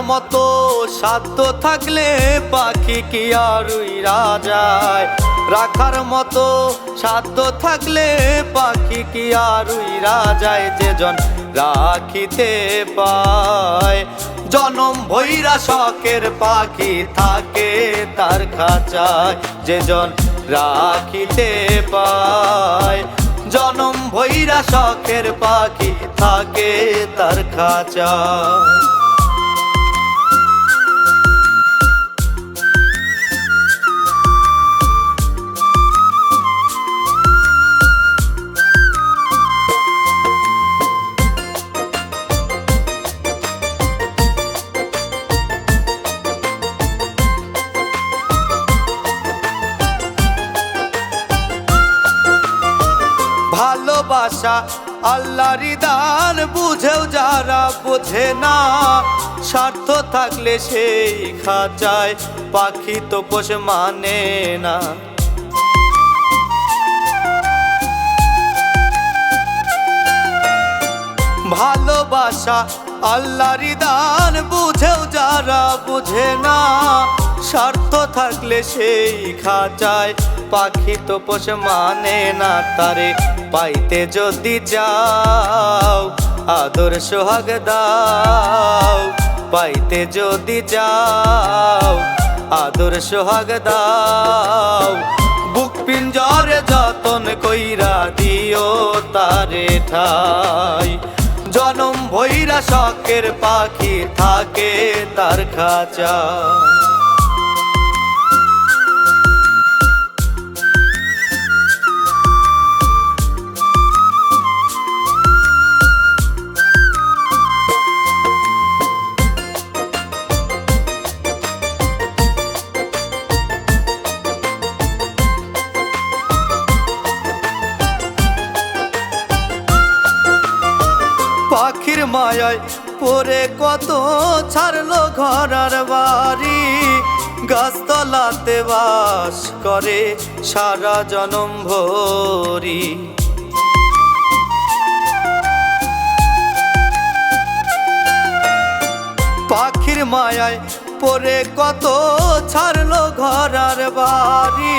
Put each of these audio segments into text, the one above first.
মতো সাধ্য থাকলে পাখি কি আর উইরা যায়। রাখার মতো সাধ্য থাকলে পাখি কি আর উইরা যায়। যেজন রাখিতে পায় জনম ভৈরা শখের পাখি থাকে তার খাঁচায়। যেজন রাখিতে পায় জনম ভৈরা শখের পাখি থাকে তার খাঁচায়। ভালোবাসা আল্লাহরই দান বুঝেও যারা বোঝে না। স্বার্থ থাকলে সেই খাঁচায় পাখি তো পোষ মানে না। ভালোবাসা আল্লাহরই দান বুঝেও যারা বোঝে না। স্বার্থ থাকলে সেই খাঁচায় পাখি তো পোষ মানে না। তারে পাইতে যদি যাও আদর সোহাগ দাও। পাইতে যদি যাও আদর সোহাগ দাও। বুক পিঞ্জরে যতন কইরা দিও তারে ঠাই। জনম ভৈরা শখের পাখি থাকে তার খাঁচায়। পাখির মায়ায় পরে কত ছাড়লো ঘর আর বাড়ি। গাছতলাতে বাস করে সারা জনম ভরি। পাখির মায়ায় পরে কত ছাড়লো ঘর আর বাড়ি।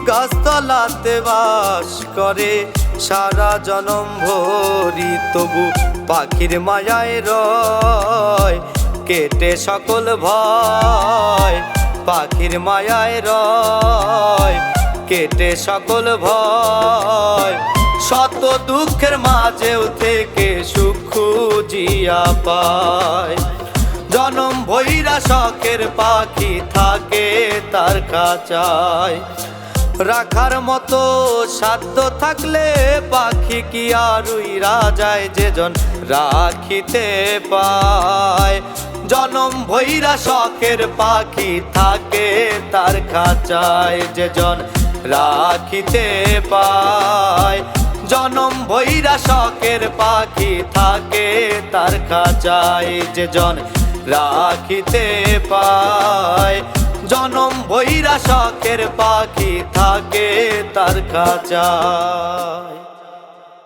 গাছতলাতে বাস করে সারা জনম ভরি। তবু পাখির মায়ায় রয় কেটে সকল ভয়। পাখির মায়ায় রয় কেটে সকল ভয়। শত দুঃখের মাঝেও থেকে সুখ খুঁজিয়া পায়। জনম ভৈরা শখের পাখি থাকে তার খাঁচায়। রাখার মতো সাধ্য থাকলে পাখি কি আর উইরা যায়। যেজন রাখিতে পায় জনম ভৈরা শখের পাখি থাকে তার খাঁচায়। যেজন রাখিতে পায় জনম ভৈরা শখের পাখি থাকে তার খাঁচায়। যেজন রাখিতে পায় জনম ভৈরা শখের পাখি থাকে তার খাঁচায়।